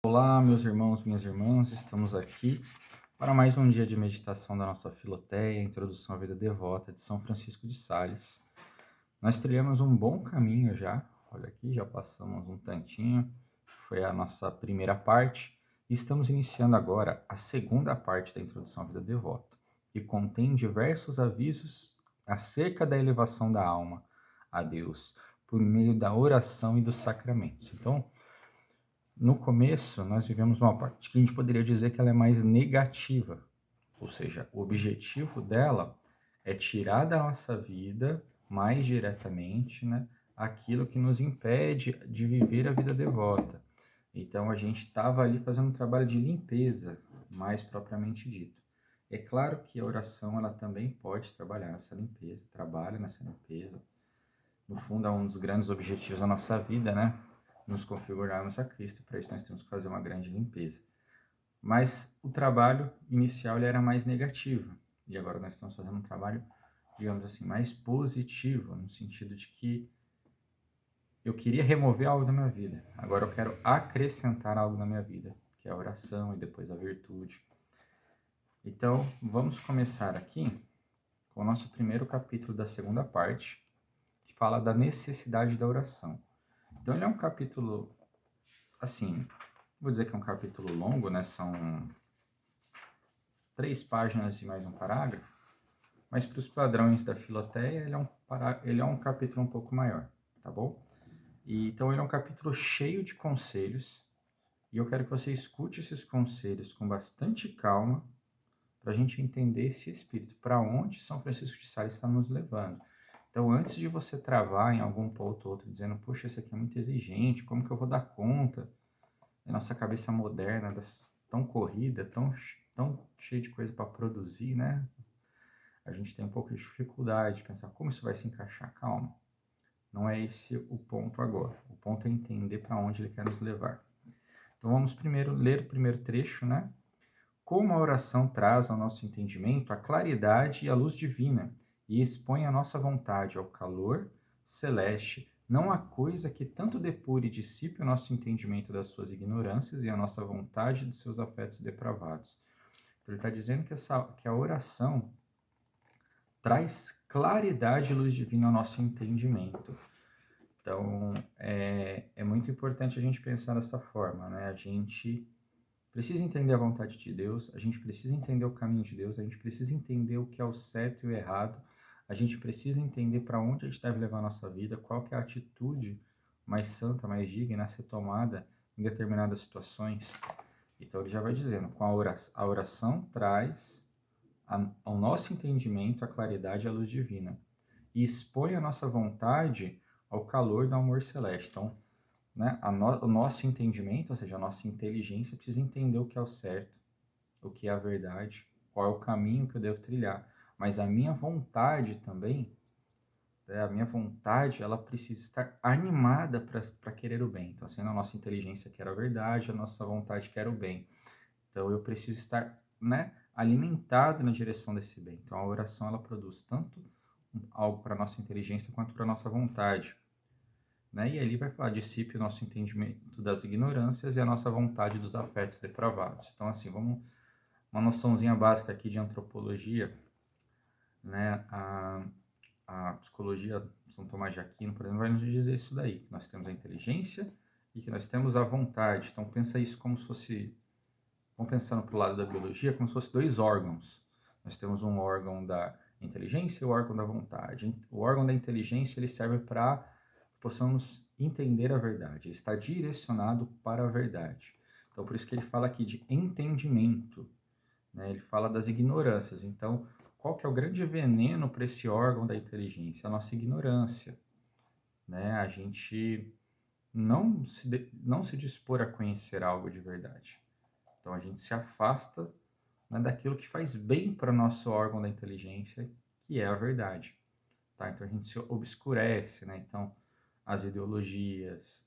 Olá, meus irmãos, minhas irmãs, estamos aqui para mais um dia de meditação da nossa Filoteia, Introdução à Vida Devota de São Francisco de Sales. Nós trilhamos um bom caminho já, olha aqui, já passamos um tantinho, foi a nossa primeira parte, e estamos iniciando agora a segunda parte da Introdução à Vida Devota, que contém diversos avisos acerca da elevação da alma a Deus, por meio da oração e dos sacramentos. Então, no começo, nós vivemos uma parte que a gente poderia dizer que ela é mais negativa, ou seja, o objetivo dela é tirar da nossa vida, mais diretamente, né, aquilo que nos impede de viver a vida devota. Então, a gente estava ali fazendo um trabalho de limpeza, mais propriamente dito. É claro que a oração ela também pode trabalhar nessa limpeza, trabalha nessa limpeza. No fundo, é um dos grandes objetivos da nossa vida, né? Nos configurarmos a Cristo, para isso nós temos que fazer uma grande limpeza. Mas o trabalho inicial ele era mais negativo, e agora nós estamos fazendo um trabalho, digamos assim, mais positivo, no sentido de que eu queria remover algo da minha vida, agora eu quero acrescentar algo na minha vida, que é a oração e depois a virtude. Então, vamos começar aqui com o nosso primeiro capítulo da segunda parte, que fala da necessidade da oração. Então, ele é um capítulo, assim, vou dizer que é um capítulo longo, né? São 3 páginas e mais um parágrafo, mas para os padrões da Filoteia, ele é um capítulo um pouco maior, tá bom? Então, ele é um capítulo cheio de conselhos, e eu quero que você escute esses conselhos com bastante calma, para a gente entender esse espírito, para onde São Francisco de Sales está nos levando. Então, antes de você travar em algum ponto ou outro, dizendo, poxa, isso aqui é muito exigente, como que eu vou dar conta? A nossa cabeça moderna, tão corrida, tão cheia de coisa para produzir, né? A gente tem um pouco de dificuldade de pensar como isso vai se encaixar. Calma, não é esse o ponto agora. O ponto é entender para onde ele quer nos levar. Então vamos primeiro ler o primeiro trecho, né? Como a oração traz ao nosso entendimento a claridade e a luz divina e expõe a nossa vontade ao calor celeste, não há coisa que tanto depure e dissipe o nosso entendimento das suas ignorâncias e a nossa vontade dos seus afetos depravados. Então, ele está dizendo que a oração traz claridade e luz divina ao nosso entendimento. Então, é muito importante a gente pensar dessa forma, né? A gente precisa entender a vontade de Deus, a gente precisa entender o caminho de Deus, a gente precisa entender o que é o certo e o errado, a gente precisa entender para onde a gente deve levar a nossa vida, qual que é a atitude mais santa, mais digna a ser tomada em determinadas situações. Então ele já vai dizendo, com a oração traz ao nosso entendimento a claridade e a luz divina e expõe a nossa vontade ao calor do amor celeste. Então, né, o nosso entendimento, ou seja, a nossa inteligência, precisa entender o que é o certo, o que é a verdade, qual é o caminho que eu devo trilhar. Mas a minha vontade também, né, a minha vontade, ela precisa estar animada para querer o bem. Então, assim, a nossa inteligência quer a verdade, a nossa vontade quer o bem. Então, eu preciso estar, né, alimentado na direção desse bem. Então, a oração, ela produz tanto algo para a nossa inteligência quanto para a nossa vontade. Né? E ali vai falar, dissipe o nosso entendimento das ignorâncias e a nossa vontade dos afetos depravados. Então, assim, vamos uma noçãozinha básica aqui de antropologia, né? A psicologia São Tomás de Aquino, por exemplo, vai nos dizer isso daí, que nós temos a inteligência e que nós temos a vontade. Então, pensa isso como se fosse, vamos pensando para o lado da biologia, como se fosse 2 órgãos. Nós temos um órgão da inteligência e o órgão da vontade. O órgão da inteligência, ele serve para possamos entender a verdade, ele está direcionado para a verdade. Então, por isso que ele fala aqui de entendimento, né? Ele fala das ignorâncias. Então, qual que é o grande veneno para esse órgão da inteligência? A nossa ignorância, né? A gente não se dispor a conhecer algo de verdade. Então, a gente se afasta, né, daquilo que faz bem para o nosso órgão da inteligência, que é a verdade. Tá? Então, a gente se obscurece, né? Então, as ideologias,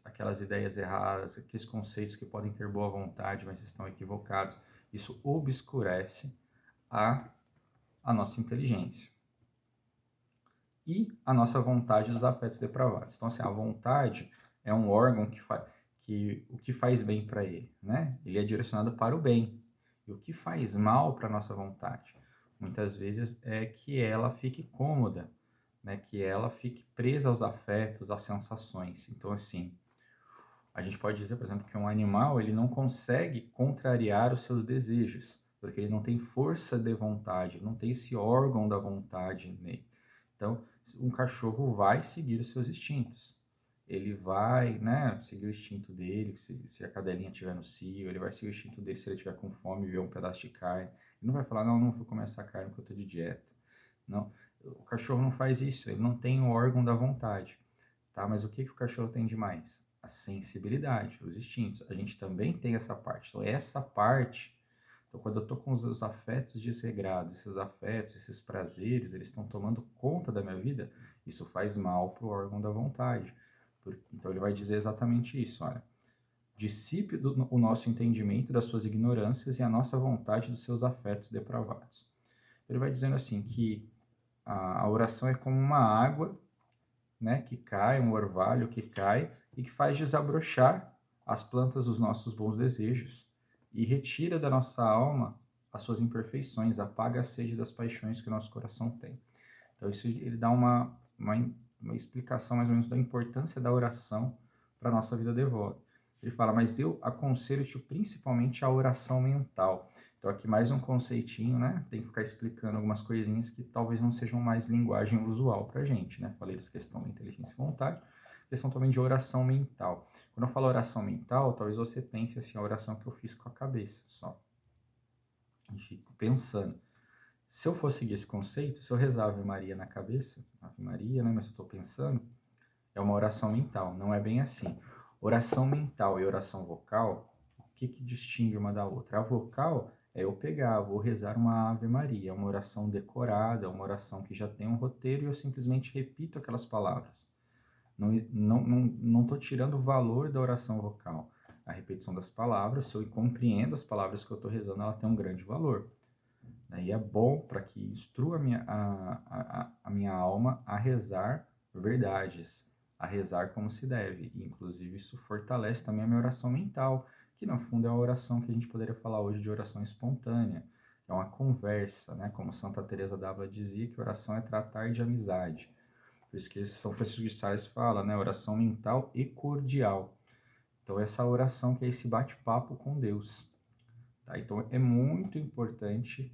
aquelas ideias erradas, aqueles conceitos que podem ter boa vontade, mas estão equivocados, isso obscurece a, a nossa inteligência e a nossa vontade dos afetos depravados. Então, assim, a vontade é um órgão que o que faz bem para ele, né? Ele é direcionado para o bem. E o que faz mal para a nossa vontade? Muitas vezes é que ela fique cômoda, né? Que ela fique presa aos afetos, às sensações. Então, assim, a gente pode dizer, por exemplo, que um animal ele não consegue contrariar os seus desejos, porque ele não tem força de vontade, não tem esse órgão da vontade nele. Então, um cachorro vai seguir os seus instintos. Ele vai, né, seguir o instinto dele, se a cadelinha estiver no cio, ele vai seguir o instinto dele se ele estiver com fome e ver um pedaço de carne. Ele não vai falar, não, não vou comer essa carne porque eu estou de dieta. Não, o cachorro não faz isso, ele não tem o órgão da vontade. Tá? Mas o que o cachorro tem de mais? A sensibilidade, os instintos. A gente também tem essa parte. Então, essa parte, então, quando eu estou com os afetos desregrados, esses afetos, esses prazeres, eles estão tomando conta da minha vida, isso faz mal para o órgão da vontade. Então, ele vai dizer exatamente isso, olha. Dissipe o nosso entendimento das suas ignorâncias e a nossa vontade dos seus afetos depravados. Ele vai dizendo assim que a oração é como uma água, né, que cai, um orvalho que cai e que faz desabrochar as plantas dos nossos bons desejos e retira da nossa alma as suas imperfeições, apaga a sede das paixões que o nosso coração tem. Então isso ele dá uma explicação mais ou menos da importância da oração para a nossa vida devota. Ele fala, mas eu aconselho-te principalmente a oração mental. Então aqui mais um conceitinho, né? Tem que ficar explicando algumas coisinhas que talvez não sejam mais linguagem usual para a gente, né? Falei dessa questão da inteligência e vontade, questão também de oração mental. Quando eu falo oração mental, talvez você pense assim, a oração que eu fiz com a cabeça só. E fico pensando. Se eu fosse seguir esse conceito, se eu rezar Ave Maria na cabeça, Ave Maria, né? Mas eu estou pensando, é uma oração mental, não é bem assim. Oração mental e oração vocal, o que distingue uma da outra? A vocal é eu pegar, vou rezar uma Ave Maria, é uma oração decorada, é uma oração que já tem um roteiro e eu simplesmente repito aquelas palavras. Não estou tirando o valor da oração vocal. A repetição das palavras, se eu compreendo as palavras que eu estou rezando, ela tem um grande valor. E é bom para que instrua a minha alma a rezar verdades, a rezar como se deve. E, inclusive, isso fortalece também a minha oração mental, que no fundo é a oração que a gente poderia falar hoje de oração espontânea. É uma conversa, né? Como Santa Teresa d'Ávila dizia, que oração é tratar de amizade. Por isso que São Francisco de Sales fala, né? Oração mental e cordial. Então, essa oração que é esse bate-papo com Deus. Tá? Então, é muito importante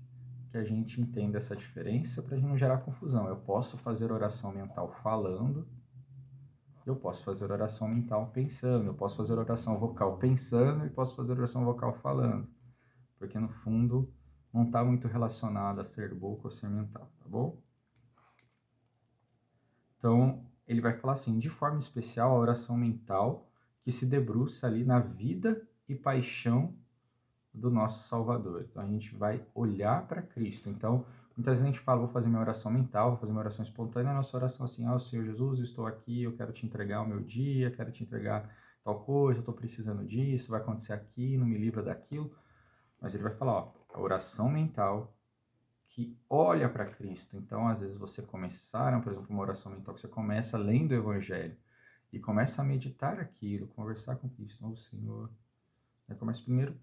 que a gente entenda essa diferença para a gente não gerar confusão. Eu posso fazer oração mental falando, eu posso fazer oração mental pensando, eu posso fazer oração vocal pensando e posso fazer oração vocal falando. Porque, no fundo, não está muito relacionado a ser boca ou ser mental, tá bom? Então, ele vai falar assim, de forma especial, a oração mental que se debruça ali na vida e paixão do nosso Salvador. Então, a gente vai olhar para Cristo. Então, muitas vezes a gente fala, vou fazer minha oração mental, vou fazer minha oração espontânea, a nossa oração assim, Senhor Jesus, eu estou aqui, eu quero te entregar o meu dia, quero te entregar tal coisa, eu estou precisando disso, vai acontecer aqui, não me livra daquilo. Mas ele vai falar, ó, a oração mental que olha para Cristo. Então, às vezes você começar, por exemplo, uma oração mental que você começa lendo o Evangelho e começa a meditar aquilo, conversar com Cristo, oh, Senhor. Começa primeiro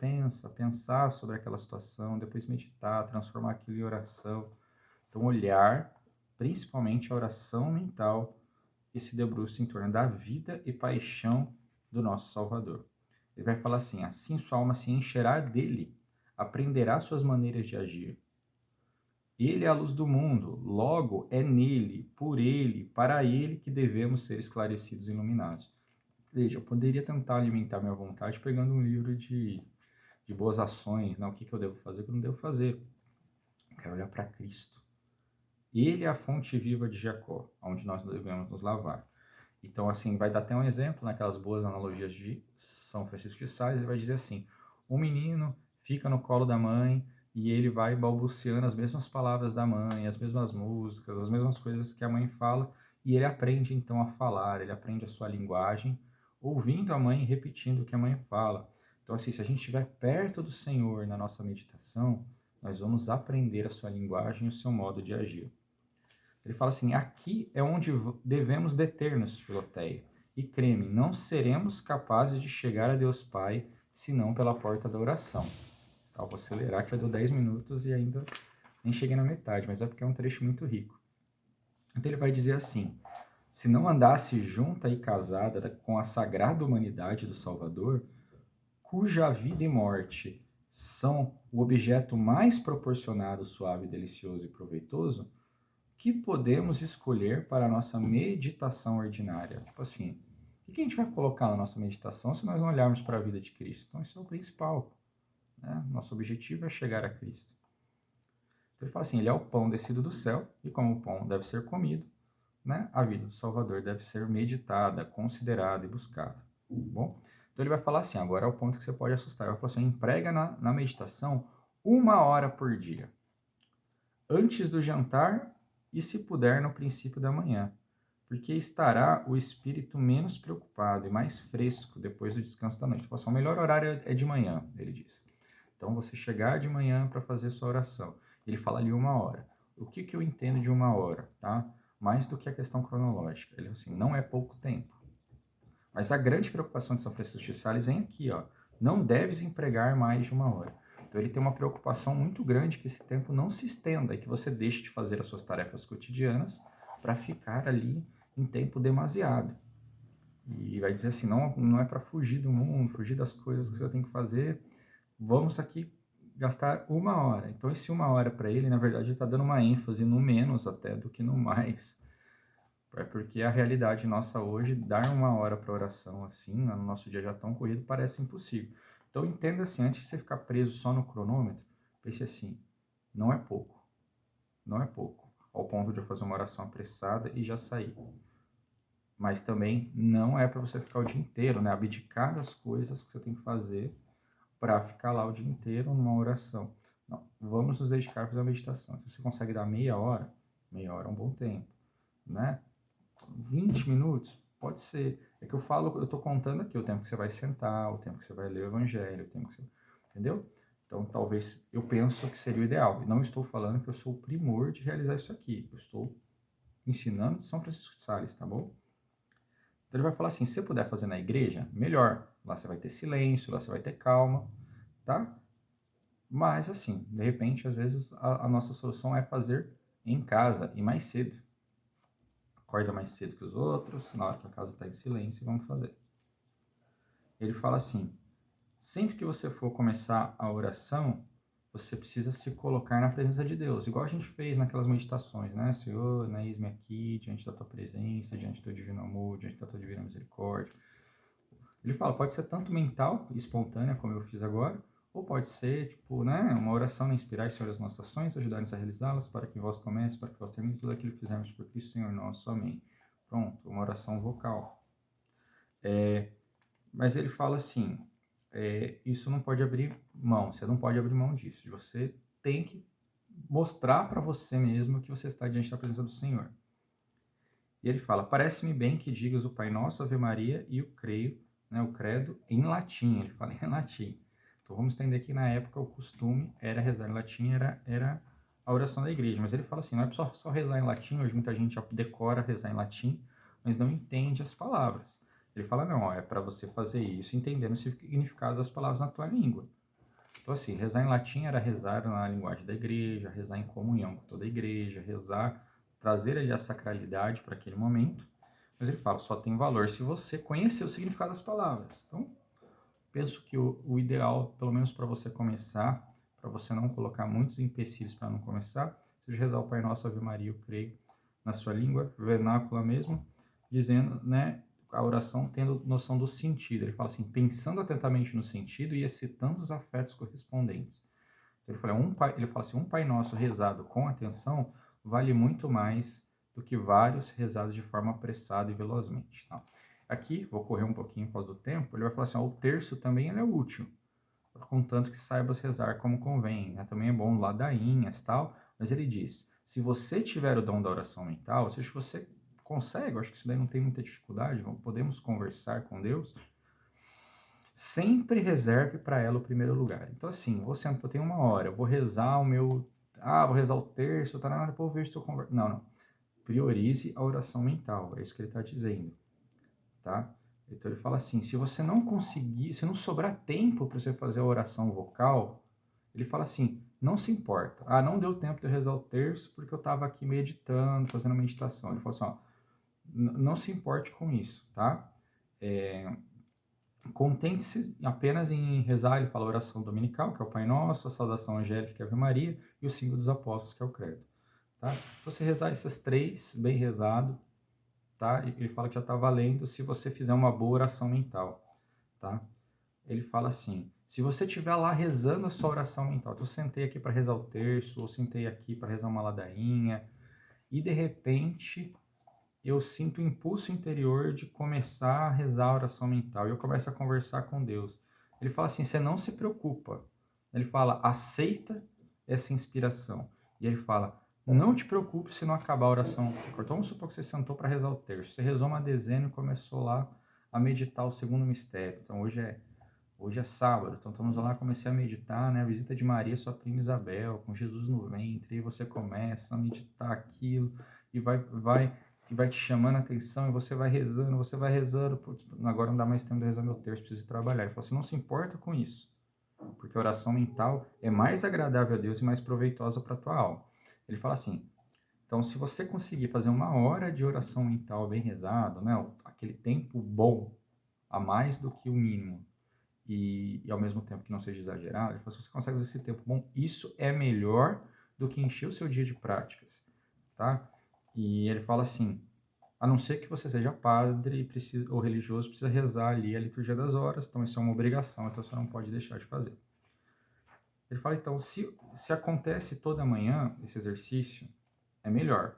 pensar sobre aquela situação, depois meditar, transformar aquilo em oração. Então, olhar, principalmente a oração mental que se debruça em torno da vida e paixão do nosso Salvador. Ele vai falar assim, assim sua alma se encherá dele, aprenderá suas maneiras de agir. Ele é a luz do mundo, logo é nele, por ele, para ele que devemos ser esclarecidos e iluminados. Veja, eu poderia tentar alimentar minha vontade pegando um livro de boas ações, né? O que eu devo fazer, o que eu não devo fazer. Eu quero olhar para Cristo. Ele é a fonte viva de Jacó, onde nós devemos nos lavar. Então, assim, vai dar até um exemplo naquelas boas analogias de São Francisco de Sales, e vai dizer assim, um menino fica no colo da mãe e ele vai balbuciando as mesmas palavras da mãe, as mesmas músicas, as mesmas coisas que a mãe fala, e ele aprende então a falar, ele aprende a sua linguagem, ouvindo a mãe e repetindo o que a mãe fala. Então, assim, se a gente estiver perto do Senhor na nossa meditação, nós vamos aprender a sua linguagem e o seu modo de agir. Ele fala assim, aqui é onde devemos deter-nos, Filoteia, E creme, não seremos capazes de chegar a Deus Pai senão pela porta da oração. Tá, vou acelerar que já deu 10 minutos e ainda nem cheguei na metade, mas é porque é um trecho muito rico. Então ele vai dizer assim: se não andasse junta e casada com a sagrada humanidade do Salvador, cuja vida e morte são o objeto mais proporcionado, suave, delicioso e proveitoso, que podemos escolher para a nossa meditação ordinária? Tipo assim, o que a gente vai colocar na nossa meditação se nós não olharmos para a vida de Cristo? Então, isso é o principal. Né? Nosso objetivo é chegar a Cristo. Então, ele fala assim, ele é o pão descido do céu, e como o pão deve ser comido, né? A vida do Salvador deve ser meditada, considerada e buscada. Bom? Então ele vai falar assim, agora é o ponto que você pode assustar. Ele vai falar assim, emprega na meditação 1 hora por dia. Antes do jantar e, se puder, no princípio da manhã. Porque estará o espírito menos preocupado e mais fresco depois do descanso da noite. Ele fala assim, o melhor horário é de manhã, ele diz. Então você chegar de manhã para fazer sua oração. Ele fala ali 1 hora. O que eu entendo de 1 hora, tá? Mais do que a questão cronológica. Ele assim, não é pouco tempo. Mas a grande preocupação de São Francisco de Sales vem aqui, ó. Não deves empregar mais de 1 hora. Então ele tem uma preocupação muito grande que esse tempo não se estenda e que você deixe de fazer as suas tarefas cotidianas para ficar ali em tempo demasiado. E vai dizer assim, não é para fugir do mundo, fugir das coisas que você tem que fazer. Vamos aqui gastar 1 hora. Então esse 1 hora para ele, na verdade, ele está dando uma ênfase no menos até do que no mais. É porque a realidade nossa hoje, dar 1 hora para oração assim, no nosso dia já tão corrido, parece impossível. Então entenda assim, antes de você ficar preso só no cronômetro, pense assim, não é pouco. Não é pouco. Ao ponto de eu fazer uma oração apressada e já sair. Mas também não é para você ficar o dia inteiro, né? Abdicar das coisas que você tem que fazer para ficar lá o dia inteiro numa oração. Não, vamos nos dedicar a fazer a meditação. Se você consegue dar meia hora é um bom tempo, né? 20 minutos, pode ser. É que eu falo, eu estou contando aqui o tempo que você vai sentar, o tempo que você vai ler o evangelho, o tempo que você... Entendeu? Então, talvez, eu penso que seria o ideal. E não estou falando que eu sou o primor de realizar isso aqui. Eu estou ensinando de São Francisco de Sales, tá bom? Então, ele vai falar assim, se você puder fazer na igreja, melhor. Lá você vai ter silêncio, lá você vai ter calma, tá? Mas, assim, de repente, às vezes, a nossa solução é fazer em casa e mais cedo. Acorda mais cedo que os outros, na hora que a casa está em silêncio, e vamos fazer. Ele fala assim, sempre que você for começar a oração, você precisa se colocar na presença de Deus, igual a gente fez naquelas meditações, né? Senhor, eis-me aqui, diante da tua presença, diante do teu divino amor, diante da tua divina misericórdia. Ele fala, pode ser tanto mental, espontânea, como eu fiz agora, ou pode ser, tipo, né, uma oração na inspirar, Senhor, as nossas ações, ajudar-nos a realizá-las, para que vós comece, para que vós termine tudo aquilo que fizermos por Cristo, Senhor nosso. Amém. Pronto, uma oração vocal. Mas ele fala assim, isso não pode abrir mão, você não pode abrir mão disso. Você tem que mostrar para você mesmo que você está diante da presença do Senhor. E ele fala, parece-me bem que digas o Pai Nosso, Ave Maria e o creio, né, o credo em latim. Ele fala em latim. Então vamos entender que na época o costume era rezar em latim, era a oração da igreja. Mas ele fala assim, não é só rezar em latim, hoje muita gente já decora rezar em latim, mas não entende as palavras. Ele fala, não, é para você fazer isso entendendo o significado das palavras na tua língua. Então assim, rezar em latim era rezar na linguagem da igreja, rezar em comunhão com toda a igreja, rezar, trazer ali a sacralidade para aquele momento. Mas ele fala, só tem valor se você conhecer o significado das palavras. Então, penso que o ideal, pelo menos para você começar, para você não colocar muitos empecilhos para não começar, seja rezar o Pai Nosso, Ave Maria, eu creio, na sua língua, vernácula mesmo, dizendo, né, a oração tendo noção do sentido. Ele fala assim, pensando atentamente no sentido e excitando os afetos correspondentes. Ele fala assim, um Pai Nosso rezado com atenção vale muito mais do que vários rezados de forma apressada e velozmente. Tá? Aqui, vou correr um pouquinho por causa do tempo, ele vai falar assim, o terço também ele é útil, contanto que saibas rezar como convém. Né? Também é bom ladainhas e tal, mas ele diz, se você tiver o dom da oração mental, ou seja, se você consegue, eu acho que isso daí não tem muita dificuldade, podemos conversar com Deus, sempre reserve para ela o primeiro lugar. Então, assim, eu tenho 1 hora, eu vou rezar vou rezar o terço, tá, depois eu vejo se eu converso. Não. Priorize a oração mental, é isso que ele está dizendo. tá? Então ele fala assim, se você não conseguir, se não sobrar tempo para você fazer a oração vocal, ele fala assim, não se importa. Ah, não deu tempo de eu rezar o terço porque eu estava aqui meditando, fazendo meditação. Ele falou assim, ó, não se importe com isso, tá? Contente-se apenas em rezar, ele fala a oração dominical, que é o Pai Nosso, a saudação angélica, que é a Ave Maria, e o símbolo dos apóstolos, que é o credo. Tá? Então, você rezar essas três, bem rezado, tá? Ele fala que já está valendo se você fizer uma boa oração mental, tá? Ele fala assim, se você estiver lá rezando a sua oração mental, então eu sentei aqui para rezar o terço, ou sentei aqui para rezar uma ladainha, e de repente eu sinto o impulso interior de começar a rezar a oração mental, e eu começo a conversar com Deus. Ele fala assim, você não se preocupa. Ele fala, aceita essa inspiração. E ele fala, não te preocupe se não acabar a oração. Então, vamos supor que você sentou para rezar o terço. Você rezou uma dezena e começou lá a meditar o segundo mistério. Então, hoje é sábado, então estamos lá, comecei a meditar, né? A visita de Maria, sua prima Isabel, com Jesus no ventre, e você começa a meditar aquilo, e vai te chamando a atenção, e você vai rezando, putz, agora não dá mais tempo de rezar meu terço, preciso ir trabalhar. Ele falou assim, não se importa com isso, porque a oração mental é mais agradável a Deus e mais proveitosa para a tua alma. Ele fala assim, então se você conseguir fazer 1 hora de oração mental bem rezado, né? Aquele tempo bom, a mais do que o mínimo, e ao mesmo tempo que não seja exagerado, ele fala, se você consegue fazer esse tempo bom, isso é melhor do que encher o seu dia de práticas, tá? E ele fala assim, a não ser que você seja padre ou religioso, precisa rezar ali a liturgia das horas, então isso é uma obrigação, então você não pode deixar de fazer. Ele fala, então, se acontece toda manhã esse exercício, é melhor,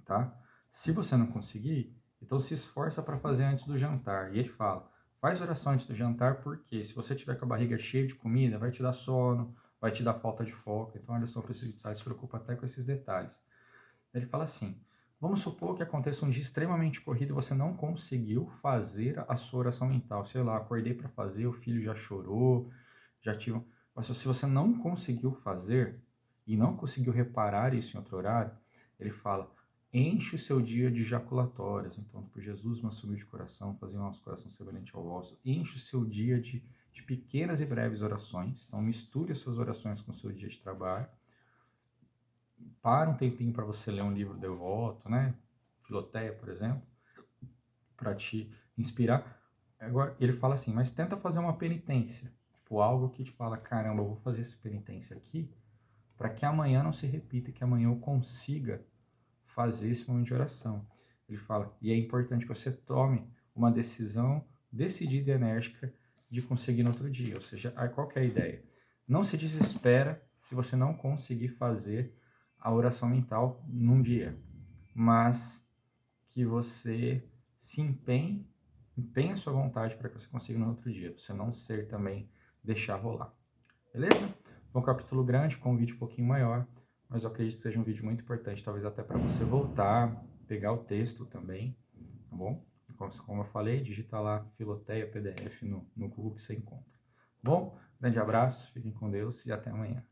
tá? Se você não conseguir, então se esforça para fazer antes do jantar. E ele fala, faz oração antes do jantar, porque se você tiver com a barriga cheia de comida, vai te dar sono, vai te dar falta de foco. Então, olha só, o Francisco de Sales se preocupa até com esses detalhes. Ele fala assim, vamos supor que aconteça um dia extremamente corrido e você não conseguiu fazer a sua oração mental. Sei lá, acordei para fazer, o filho já chorou, já tive... Mas se você não conseguiu fazer e não conseguiu reparar isso em outro horário, ele fala, enche o seu dia de jaculatórias. Então, por Jesus, me assumiu de coração, fazia o nosso coração semelhante ao vosso. Enche o seu dia de pequenas e breves orações. Então, misture as suas orações com o seu dia de trabalho. Para um tempinho para você ler um livro devoto, né? Filoteia, por exemplo, para te inspirar. Agora, ele fala assim, mas tenta fazer uma penitência. Tipo, algo que te fala, caramba, eu vou fazer essa penitência aqui para que amanhã não se repita, que amanhã eu consiga fazer esse momento de oração. Ele fala, e é importante que você tome uma decisão decidida e enérgica de conseguir no outro dia. Ou seja, qual que é a ideia? Não se desespera se você não conseguir fazer a oração mental num dia, mas que você se empenhe a sua vontade para que você consiga no outro dia. Você não ser também deixar rolar. Beleza? Foi um capítulo grande, com um vídeo um pouquinho maior, mas eu acredito que seja um vídeo muito importante, talvez até para você voltar, pegar o texto também, tá bom? Como eu falei, digita lá Filoteia PDF no Google que você encontra. Bom, grande abraço, fiquem com Deus e até amanhã.